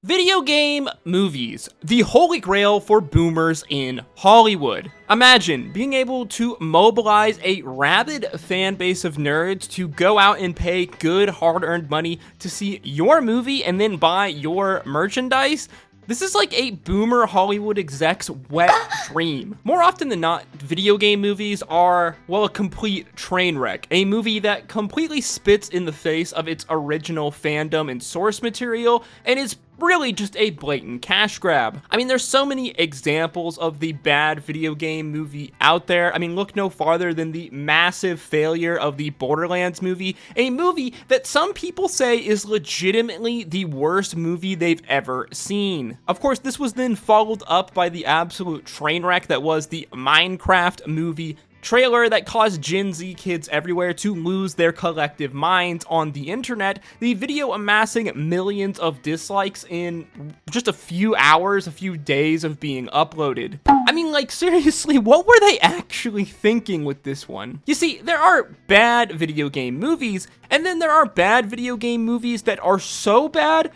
Video game movies, the holy grail for boomers in Hollywood. Imagine being able to mobilize a rabid fan base of nerds to go out and pay good hard-earned money to see your movie and then buy your merchandise. This is like a boomer Hollywood exec's wet dream. More often than not, video game movies are, well, a complete train wreck. A movie that completely spits in the face of its original fandom and source material, and is really just a blatant cash grab. I mean, there's so many examples of the bad video game movie out there. I mean, look no farther than the massive failure of the Borderlands movie, a movie that some people say is legitimately the worst movie they've ever seen. Of course, this was then followed up by the absolute train wreck that was the Minecraft movie trailer that caused Gen Z kids everywhere to lose their collective minds on the internet, the video amassing millions of dislikes in just a few hours, a few days of being uploaded. I mean, like, seriously, what were they actually thinking with this one? You see, there are bad video game movies, and then there are bad video game movies that are so bad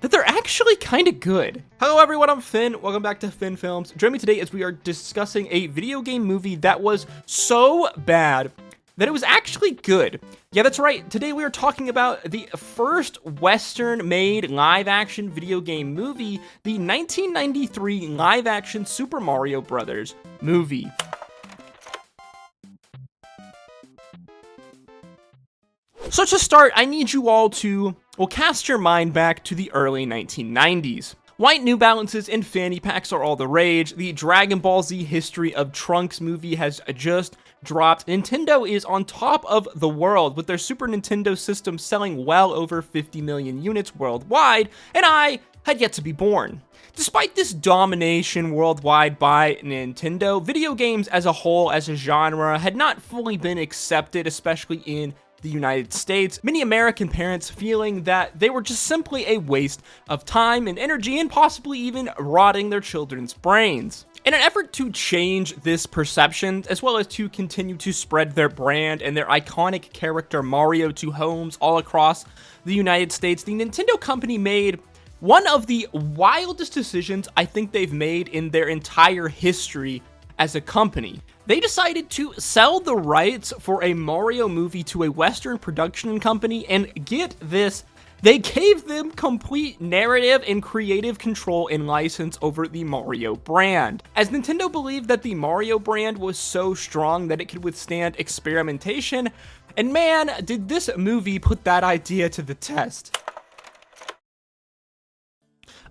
that they're actually kind of good. Hello everyone, I'm Finn. Welcome back to Finn Films. Join me today as we are discussing a video game movie that was so bad that it was actually good. Yeah, that's right. Today we are talking about the first Western-made live-action video game movie, the 1993 live-action Super Mario Bros. Movie. So to start, I need you all to, well, cast your mind back to the early 1990s. White New Balances and fanny packs are all the rage. The Dragon Ball Z History of Trunks movie has just dropped. Nintendo is on top of the world with their Super Nintendo system selling well over 50 million units worldwide, and I had yet to be born. Despite this domination worldwide by Nintendo, video games as a whole, as a genre, had not fully been accepted, especially in the United States, many American parents feeling that they were just simply a waste of time and energy and possibly even rotting their children's brains. In an effort to change this perception, as well as to continue to spread their brand and their iconic character Mario to homes all across the United States, the Nintendo company made one of the wildest decisions I think they've made in their entire history as a company. They decided to sell the rights for a Mario movie to a Western production company, and get this, they gave them complete narrative and creative control and license over the Mario brand. As Nintendo believed that the Mario brand was so strong that it could withstand experimentation, and man, did this movie put that idea to the test.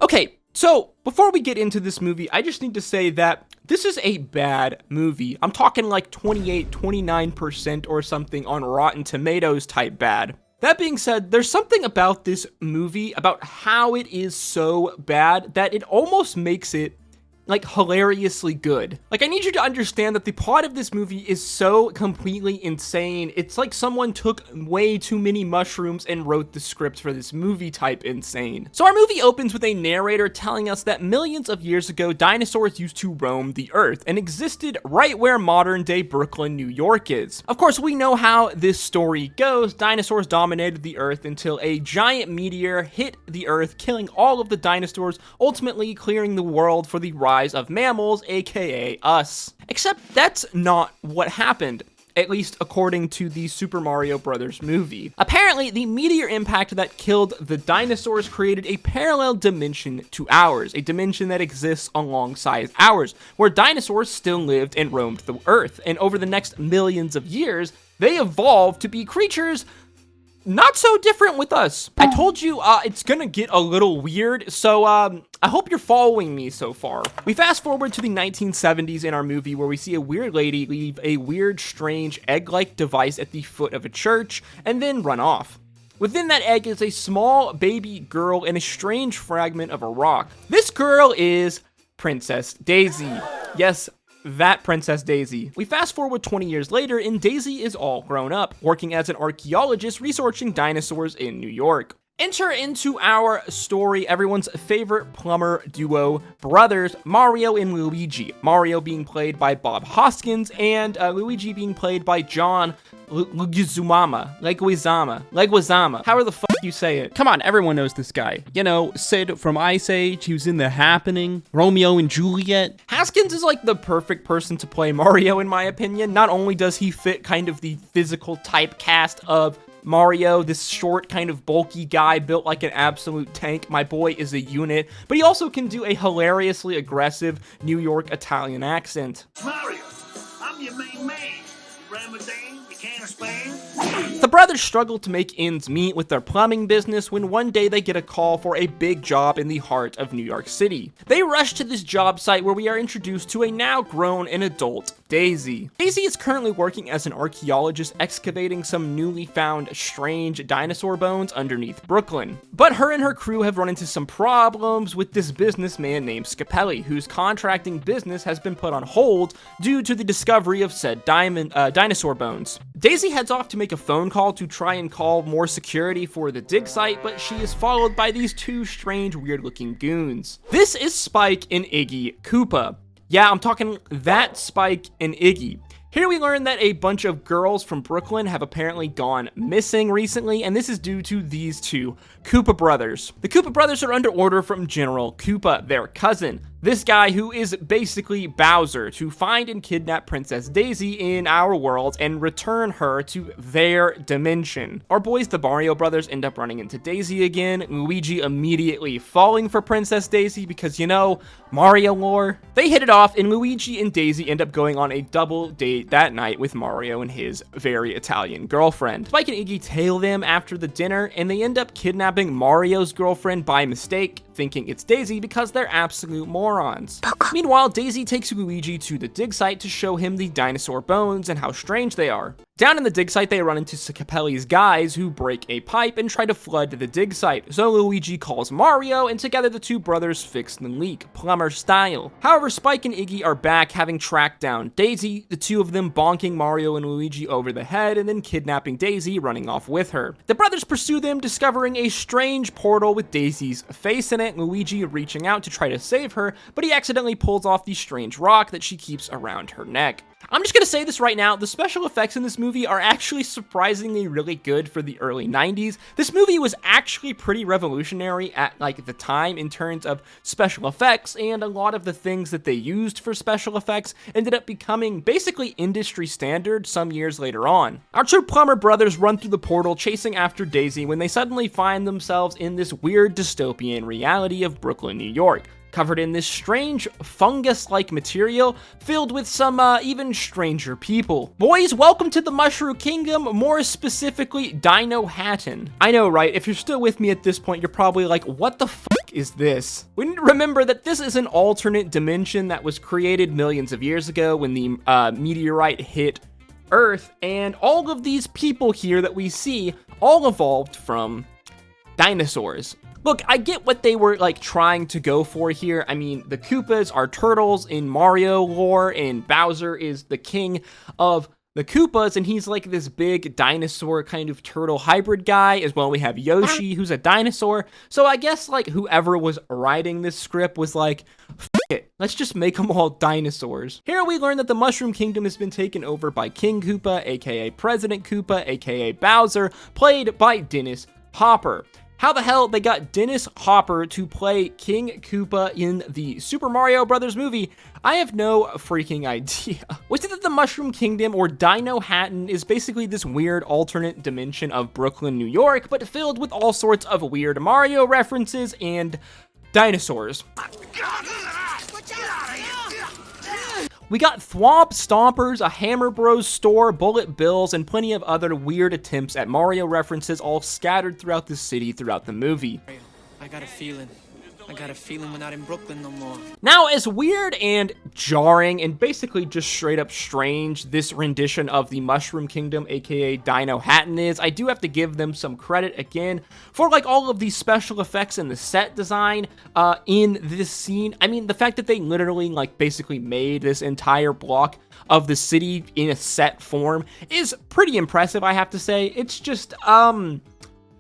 Okay, so before we get into this movie, I just need to say that this is a bad movie. I'm talking like 28, 29% or something on Rotten Tomatoes type bad. That being said, there's something about this movie, about how it is so bad, that it almost makes it like hilariously good. Like, I need you to understand that the plot of this movie is so completely insane. It's like someone took way too many mushrooms and wrote the script for this movie type insane. So our movie opens with a narrator telling us that millions of years ago, dinosaurs used to roam the earth and existed right where modern day Brooklyn, New York is. Of course, we know how this story goes. Dinosaurs dominated the earth until a giant meteor hit the earth, killing all of the dinosaurs, ultimately clearing the world for the rise of mammals, aka us. Except that's not what happened, at least according to the Super Mario Bros. Movie. Apparently, the meteor impact that killed the dinosaurs created a parallel dimension to ours, a dimension that exists alongside ours, where dinosaurs still lived and roamed the earth, and over the next millions of years, they evolved to be creatures not so different with us. I told you it's gonna get a little weird, so I hope you're following me so far. We fast forward to the 1970s in our movie, where we see a weird lady leave a weird, strange, egg-like device at the foot of a church and then run off. Within that egg is a small baby girl and a strange fragment of a rock. This girl is Princess Daisy. Yes, that Princess Daisy. We fast forward 20 years later, and Daisy is all grown up, working as an archaeologist researching dinosaurs in New York. Enter into our story everyone's favorite plumber duo, brothers Mario and Luigi. Mario being played by Bob Hoskins and Luigi being played by John Leguizamo. However the fuck you say it. Come on, everyone knows this guy. You know, Sid from Ice Age, he was in The Happening, Romeo and Juliet. Haskins is like the perfect person to play Mario in my opinion. Not only does he fit kind of the physical typecast of Mario, this short, kind of bulky guy built like an absolute tank. My boy is a unit, but he also can do a hilariously aggressive New York Italian accent. Mario, I'm your main man. Ramadan, you can't Spain. The brothers struggle to make ends meet with their plumbing business when one day they get a call for a big job in the heart of New York City. They rush to this job site where we are introduced to a now grown and adult Daisy. Daisy is currently working as an archaeologist excavating some newly found strange dinosaur bones underneath Brooklyn. But her and her crew have run into some problems with this businessman named Scapelli, whose contracting business has been put on hold due to the discovery of said dinosaur bones. Daisy heads off to make a phone call to try and call more security for the dig site, but she is followed by these two strange, weird-looking goons. This is Spike and Iggy Koopa. Yeah, I'm talking that Spike and Iggy. Here we learn that a bunch of girls from Brooklyn have apparently gone missing recently, and this is due to these two Koopa brothers. The Koopa brothers are under order from General Koopa, their cousin. This guy who is basically Bowser, to find and kidnap Princess Daisy in our world and return her to their dimension. Our boys, the Mario brothers, end up running into Daisy again, Luigi immediately falling for Princess Daisy because, you know, Mario lore. They hit it off, and Luigi and Daisy end up going on a double date that night with Mario and his very Italian girlfriend. Spike and Iggy tail them after the dinner, and they end up kidnapping Mario's girlfriend by mistake, thinking it's Daisy because they're absolute morons. Meanwhile, Daisy takes Luigi to the dig site to show him the dinosaur bones and how strange they are. Down in the dig site, they run into Scapelli's guys who break a pipe and try to flood the dig site, so Luigi calls Mario, and together the two brothers fix the leak, plumber style. However, Spike and Iggy are back, having tracked down Daisy, the two of them bonking Mario and Luigi over the head and then kidnapping Daisy, running off with her. The brothers pursue them, discovering a strange portal with Daisy's face in it, Luigi reaching out to try to save her, but he accidentally pulls off the strange rock that she keeps around her neck. I'm just gonna say this right now, the special effects in this movie are actually surprisingly really good for the early 90s. This movie was actually pretty revolutionary at like the time in terms of special effects, and a lot of the things that they used for special effects ended up becoming basically industry standard some years later on. Our two plumber brothers run through the portal chasing after Daisy when they suddenly find themselves in this weird dystopian reality of Brooklyn, New York, covered in this strange fungus-like material filled with some even stranger people. Boys, welcome to the Mushroom Kingdom, more specifically Dino Hatton. I know, right? If you're still with me at this point, you're probably like, what the fuck is this? We need to remember that this is an alternate dimension that was created millions of years ago when the meteorite hit Earth, and all of these people here that we see all evolved from dinosaurs. Look, I get what they were like trying to go for here. I mean, the Koopas are turtles in Mario lore, and Bowser is the king of the Koopas, and he's like this big dinosaur kind of turtle hybrid guy. As well, we have Yoshi, who's a dinosaur. So I guess like whoever was writing this script was like, F it, let's just make them all dinosaurs. Here we learn that the Mushroom Kingdom has been taken over by King Koopa, aka President Koopa, aka Bowser, played by Dennis Hopper. How the hell they got Dennis Hopper to play King Koopa in the Super Mario Brothers movie, I have no freaking idea. Was it that the Mushroom Kingdom, or Dino Hatton, is basically this weird alternate dimension of Brooklyn, New York, but filled with all sorts of weird Mario references and dinosaurs? We got Thwomp Stompers, a Hammer Bros store, Bullet Bills, and plenty of other weird attempts at Mario references all scattered throughout the city throughout the movie. I got a feeling we're not in Brooklyn no more. Now, as weird and jarring and basically just straight up strange this rendition of the Mushroom Kingdom, aka Dino Hatton, is, I do have to give them some credit again for like all of these special effects and the set design in this scene. I mean, the fact that they literally like basically made this entire block of the city in a set form is pretty impressive, I have to say. It's just,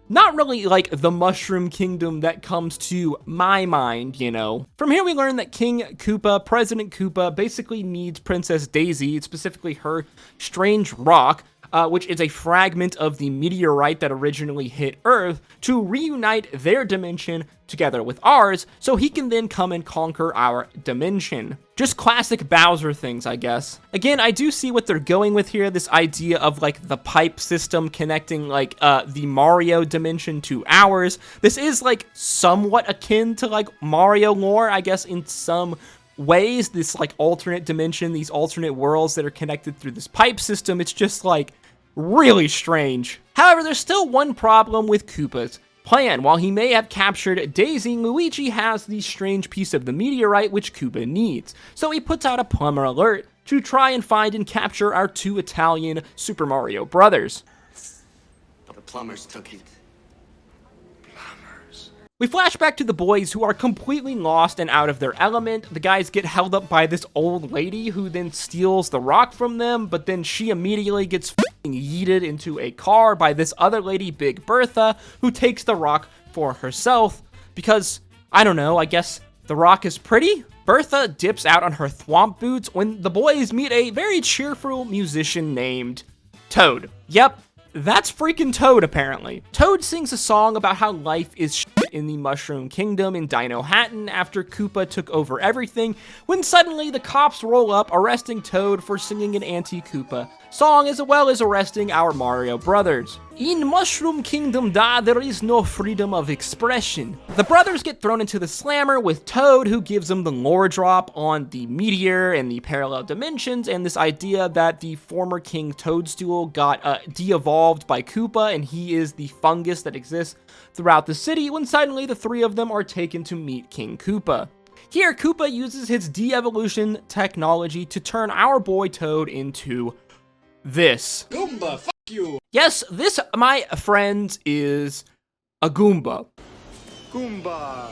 not really like the Mushroom Kingdom that comes to my mind, you know. From here we learn that King Koopa, President Koopa, basically needs Princess Daisy, specifically her strange rock, which is a fragment of the meteorite that originally hit Earth, to reunite their dimension together with ours, so he can then come and conquer our dimension. Just classic Bowser things, I guess. Again, I do see what they're going with here, this idea of like the pipe system connecting like the Mario dimension to ours. This is like somewhat akin to like Mario lore, I guess, in some ways, this like alternate dimension, these alternate worlds that are connected through this pipe system. It's just like really strange. However, there's still one problem with Koopa's plan. While he may have captured Daisy, Luigi has the strange piece of the meteorite which Koopa needs. So he puts out a plumber alert to try and find and capture our two Italian Super Mario brothers. The plumbers took it. We flash back to the boys, who are completely lost and out of their element. The guys get held up by this old lady who then steals the rock from them, but then she immediately gets f***ing yeeted into a car by this other lady, Big Bertha, who takes the rock for herself because, I don't know, I guess the rock is pretty? Bertha dips out on her thwomp boots when the boys meet a very cheerful musician named Toad. Yep. That's freaking Toad, apparently. Toad sings a song about how life is shit in the Mushroom Kingdom in Dino Hatton after Koopa took over everything, when suddenly the cops roll up, arresting Toad for singing an anti-Koopa song, as well as arresting our Mario brothers. In Mushroom Kingdom there is no freedom of expression. The brothers get thrown into the slammer with Toad, who gives them the lore drop on the meteor and the parallel dimensions, and this idea that the former King Toadstool got de-evolved by Koopa, and he is the fungus that exists throughout the city, when suddenly the three of them are taken to meet King Koopa. Here, Koopa uses his de-evolution technology to turn our boy Toad into this. Goomba, fuck you! Yes, this, my friends, is a Goomba. Goomba!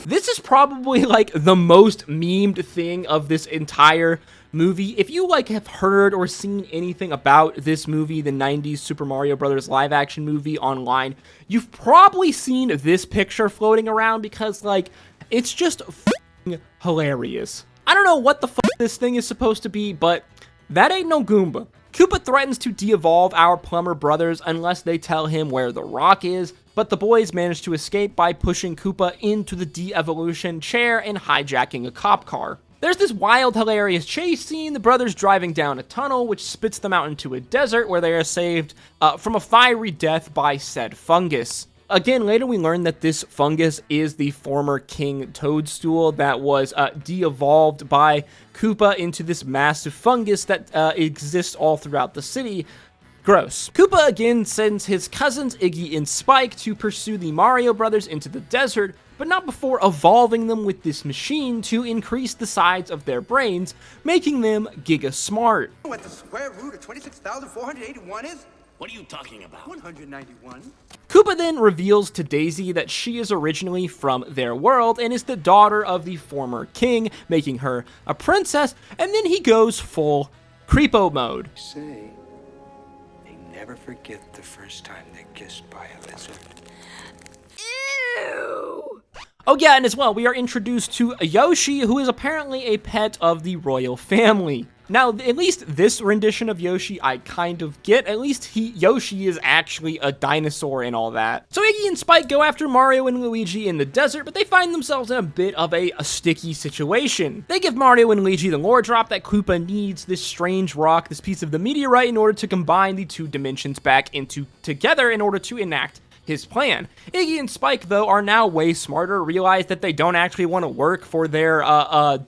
This is probably like the most memed thing of this entire movie. If you like have heard or seen anything about this movie, the 90s Super Mario Brothers live action movie online, you've probably seen this picture floating around because like it's just f***ing hilarious. I don't know what the fuck this thing is supposed to be, but that ain't no Goomba. Koopa threatens to de-evolve our plumber brothers unless they tell him where the rock is, but the boys manage to escape by pushing Koopa into the de-evolution chair and hijacking a cop car. There's this wild, hilarious chase scene, the brothers driving down a tunnel, which spits them out into a desert where they are saved from a fiery death by said fungus. Again, later we learn that this fungus is the former King Toadstool that was de-evolved by Koopa into this massive fungus that exists all throughout the city. Gross. Koopa again sends his cousins Iggy and Spike to pursue the Mario brothers into the desert, but not before evolving them with this machine to increase the size of their brains, making them giga smart. What the square root of 26,481 is? What are you talking about? 191. Koopa then reveals to Daisy that she is originally from their world and is the daughter of the former king, making her a princess, and then he goes full creepo mode. Say, they never forget the first time they kissed by a lizard. Ew. Oh yeah, and as well, we are introduced to Yoshi, who is apparently a pet of the royal family. Now, at least this rendition of Yoshi I kind of get. At least Yoshi is actually a dinosaur and all that. So Iggy and Spike go after Mario and Luigi in the desert, but they find themselves in a bit of a sticky situation. They give Mario and Luigi the lore drop that Koopa needs this strange rock, this piece of the meteorite, in order to combine the two dimensions back together in order to enact his plan. Iggy and Spike, though, are now way smarter, realize that they don't actually want to work for their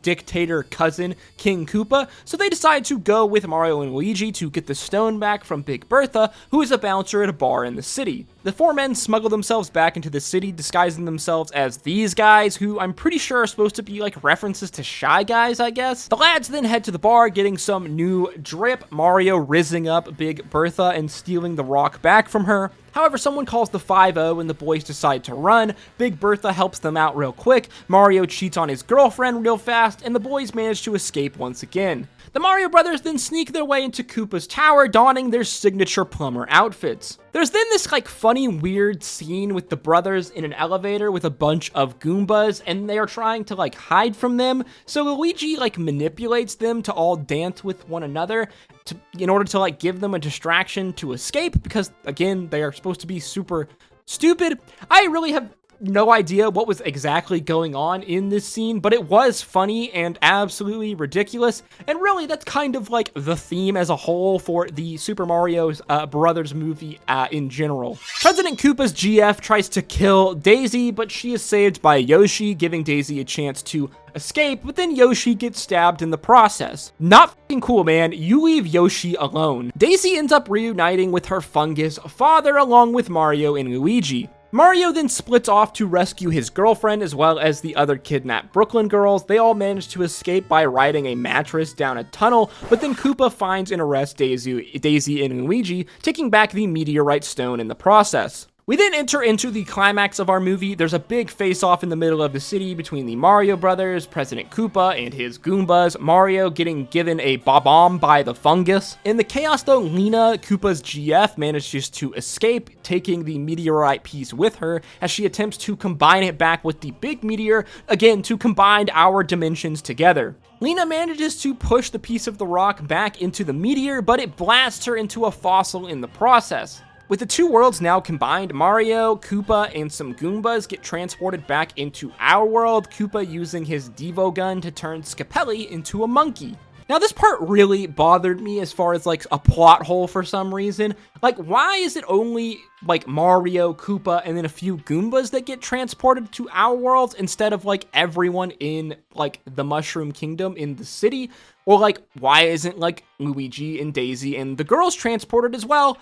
dictator cousin, King Koopa, so they decide to go with Mario and Luigi to get the stone back from Big Bertha, who is a bouncer at a bar in the city. The four men smuggle themselves back into the city, disguising themselves as these guys, who I'm pretty sure are supposed to be like references to Shy Guys, I guess. The lads then head to the bar, getting some new drip, Mario rizzing up Big Bertha and stealing the rock back from her. However, someone calls the 5-0 and the boys decide to run. Big Bertha helps them out real quick, Mario cheats on his girlfriend real fast, and the boys manage to escape once again. The Mario brothers then sneak their way into Koopa's tower, donning their signature plumber outfits. There's then this like funny, weird scene with the brothers in an elevator with a bunch of Goombas, and they are trying to like hide from them. So Luigi like manipulates them to all dance with one another in order to like give them a distraction to escape, because again, they are supposed to be super stupid. I really have no idea what was exactly going on in this scene, but it was funny and absolutely ridiculous. And really, that's kind of like the theme as a whole for the Super Mario Brothers movie in general. President Koopa's GF tries to kill Daisy, but she is saved by Yoshi, giving Daisy a chance to escape, but then Yoshi gets stabbed in the process. Not fucking cool, man. You leave Yoshi alone. Daisy ends up reuniting with her fungus father along with Mario and Luigi. Mario then splits off to rescue his girlfriend as well as the other kidnapped Brooklyn girls. They all manage to escape by riding a mattress down a tunnel, but then Koopa finds and arrests Daisy and Luigi, taking back the meteorite stone in the process. We then enter into the climax of our movie. There's a big face-off in the middle of the city between the Mario brothers, President Koopa, and his Goombas, Mario getting given a bomb by the fungus. In the chaos though, Lena, Koopa's GF, manages to escape, taking the meteorite piece with her as she attempts to combine it back with the big meteor, again to combine our dimensions together. Lena manages to push the piece of the rock back into the meteor, but it blasts her into a fossil in the process. With the two worlds now combined, Mario, Koopa, and some Goombas get transported back into our world, Koopa using his Devo gun to turn Scapelli into a monkey. Now this part really bothered me as far as like a plot hole for some reason. Like, why is it only like Mario, Koopa, and then a few Goombas that get transported to our worlds instead of like everyone in like the Mushroom Kingdom in the city? Or like, why isn't like Luigi and Daisy and the girls transported as well?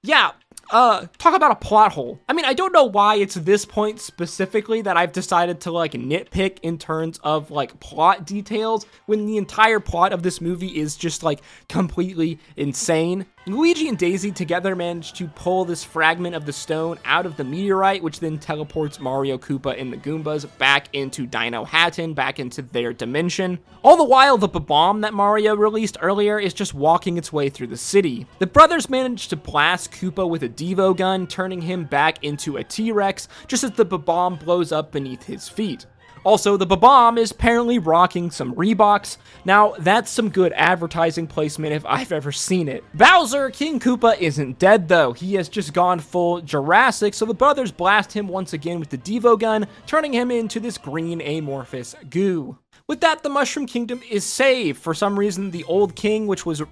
Yeah, talk about a plot hole. I mean, I don't know why it's this point specifically that I've decided to like nitpick in terms of like plot details when the entire plot of this movie is just like completely insane. Luigi and Daisy together manage to pull this fragment of the stone out of the meteorite, which then teleports Mario, Koopa, and the Goombas back into Dino Hatton, back into their dimension. All the while, the bomb that Mario released earlier is just walking its way through the city. The brothers manage to blast Koopa with a Devo gun, turning him back into a T-Rex, just as the bomb blows up beneath his feet. Also, the bomb is apparently rocking some Reeboks. Now, that's some good advertising placement if I've ever seen it. Bowser, King Koopa, isn't dead though. He has just gone full Jurassic, so the brothers blast him once again with the Devo gun, turning him into this green amorphous goo. With that, the Mushroom Kingdom is saved. For some reason, the old king, which was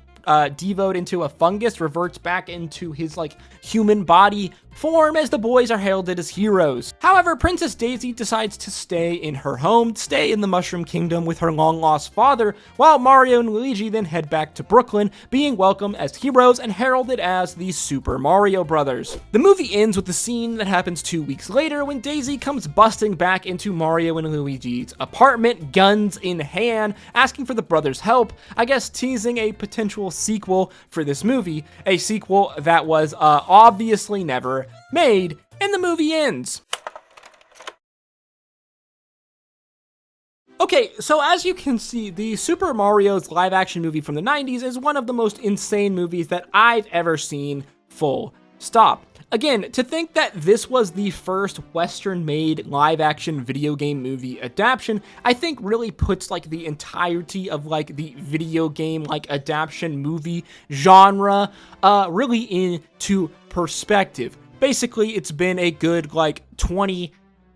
devoed into a fungus, reverts back into his like human body form as the boys are heralded as heroes. However, Princess Daisy decides to stay in her home, stay in the Mushroom Kingdom with her long-lost father, while Mario and Luigi then head back to Brooklyn, being welcomed as heroes and heralded as the Super Mario Brothers. The movie ends with the scene that happens 2 weeks later when Daisy comes busting back into Mario and Luigi's apartment, guns in hand, asking for the brothers' help, I guess teasing a potential sequel for this movie, a sequel that was obviously never made, and the movie ends. Okay, so as you can see, the Super Mario's live-action movie from the 90s is one of the most insane movies that I've ever seen, full stop. Again, to think that this was the first Western-made live-action video game movie adaptation, I think really puts like the entirety of like the video game like adaptation movie genre really into perspective. Basically, it's been a good like 20,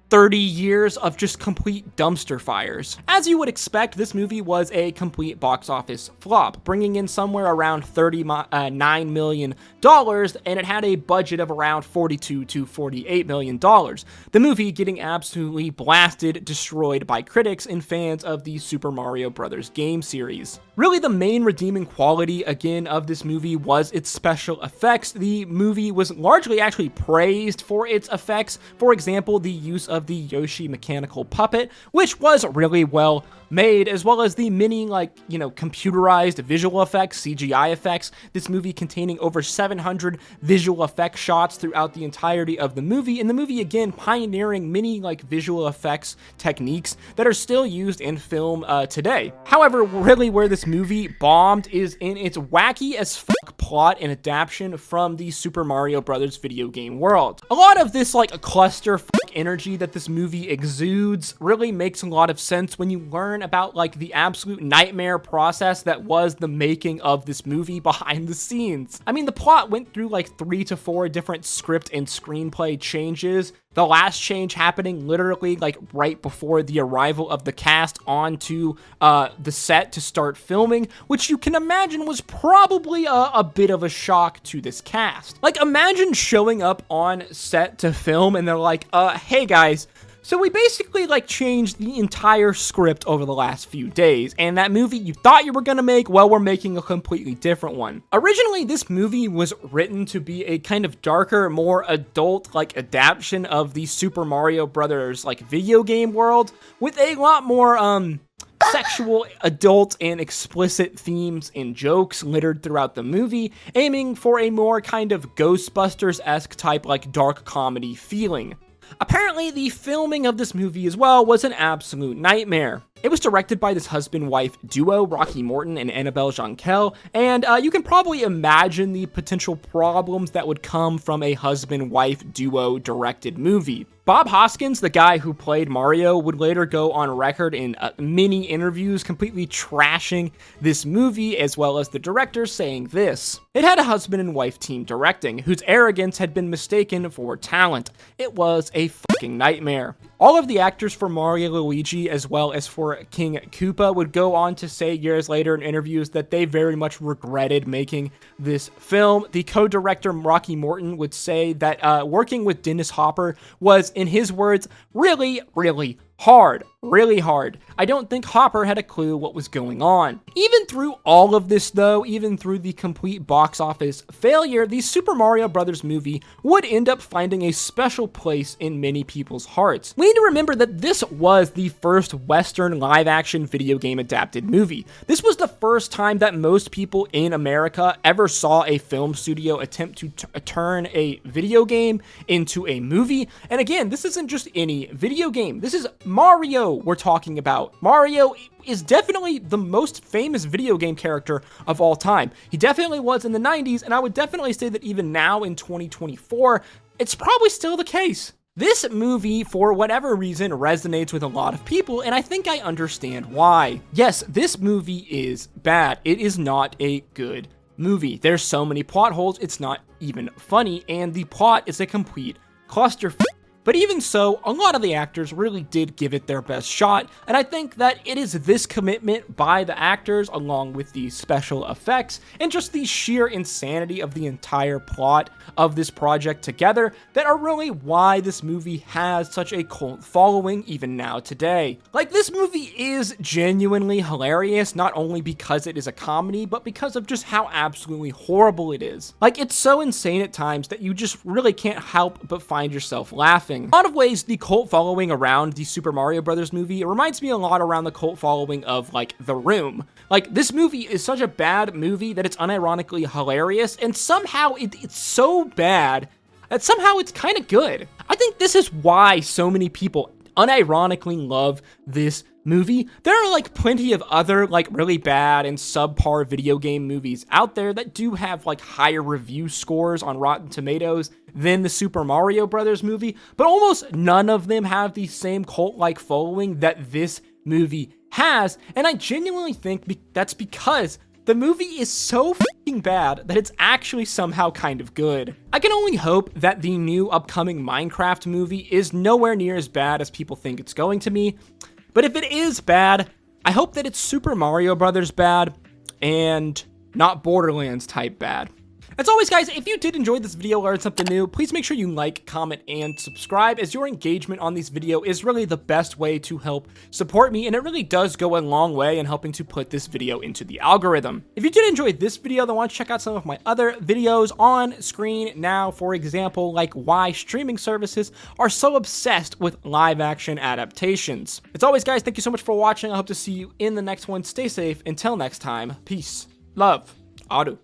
30 years of just complete dumpster fires. As you would expect, this movie was a complete box office flop, bringing in somewhere around $39 million, and it had a budget of around $42 to $48 million. The movie getting absolutely blasted, destroyed by critics and fans of the Super Mario Bros. Game series. Really, the main redeeming quality, again, of this movie was its special effects. The movie was largely actually praised for its effects. For example, the use of the Yoshi mechanical puppet, which was really well made, as well as the many, like, you know, computerized visual effects, CGI effects. This movie containing over 700 visual effect shots throughout the entirety of the movie, and the movie, again, pioneering many, like, visual effects techniques that are still used in film today. However, really where this this movie bombed is in its wacky as fuck plot and adaptation from the Super Mario Brothers video game world. A lot of this like cluster fuck energy that this movie exudes really makes a lot of sense when you learn about like the absolute nightmare process that was the making of this movie behind the scenes. I mean, the plot went through like 3 to 4 different script and screenplay changes. The last change happening literally like right before the arrival of the cast onto the set to start filming, which you can imagine was probably a bit of a shock to this cast. Like, imagine showing up on set to film and they're like, hey guys, so we basically like changed the entire script over the last few days, and that movie you thought you were gonna make, well, we're making a completely different one. Originally, this movie was written to be a kind of darker, more adult like adaptation of the Super Mario Brothers like video game world, with a lot more sexual, adult, and explicit themes and jokes littered throughout the movie, aiming for a more kind of Ghostbusters-esque type like dark comedy feeling. Apparently, the filming of this movie as well was an absolute nightmare. It was directed by this husband-wife duo, Rocky Morton and Annabelle Jankel, and you can probably imagine the potential problems that would come from a husband-wife duo directed movie. Bob Hoskins, the guy who played Mario, would later go on record in many interviews completely trashing this movie, as well as the director saying this: "It had a husband and wife team directing, whose arrogance had been mistaken for talent. It was a fucking nightmare." All of the actors for Mario Luigi, as well as for King Koopa, would go on to say years later in interviews that they very much regretted making this film. The co-director Rocky Morton would say that working with Dennis Hopper was, in his words, really, really hard. Really hard. I don't think Hopper had a clue what was going on. Even through all of this though, even through the complete box office failure, the Super Mario Brothers movie would end up finding a special place in many people's hearts. We need to remember that this was the first Western live-action video game adapted movie. This was the first time that most people in America ever saw a film studio attempt to turn a video game into a movie. And again, this isn't just any video game. This is Mario we're talking about. Mario is definitely the most famous video game character of all time. He definitely was in the 90s, and I would definitely say that even now in 2024, it's probably still the case. This movie, for whatever reason, resonates with a lot of people, and I think I understand why. Yes, this movie is bad. It is not a good movie. There's so many plot holes, it's not even funny, and the plot is a complete clusterfuck. But even so, a lot of the actors really did give it their best shot, and I think that it is this commitment by the actors, along with the special effects, and just the sheer insanity of the entire plot of this project together, that are really why this movie has such a cult following even now today. Like, this movie is genuinely hilarious, not only because it is a comedy, but because of just how absolutely horrible it is. Like, it's so insane at times that you just really can't help but find yourself laughing. In a lot of ways, the cult following around the Super Mario Brothers movie, it reminds me a lot around the cult following of, like, The Room. Like, this movie is such a bad movie that it's unironically hilarious, and somehow it's so bad that somehow it's kind of good. I think this is why so many people unironically love this movie. There are like plenty of other like really bad and subpar video game movies out there that do have like higher review scores on Rotten Tomatoes than the Super Mario Brothers movie, but almost none of them have the same cult-like following that this movie has, and I genuinely think that's because the movie is so fucking bad that it's actually somehow kind of good. I can only hope that the new upcoming Minecraft movie is nowhere near as bad as people think it's going to be, but if it is bad, I hope that it's Super Mario Brothers bad and not Borderlands type bad. As always, guys, if you did enjoy this video or learn something new, please make sure you like, comment, and subscribe, as your engagement on this video is really the best way to help support me, and it really does go a long way in helping to put this video into the algorithm. If you did enjoy this video, then why don't you check out some of my other videos on screen now, for example, like why streaming services are so obsessed with live-action adaptations. As always, guys, thank you so much for watching. I hope to see you in the next one. Stay safe. Until next time, peace, love, Adu.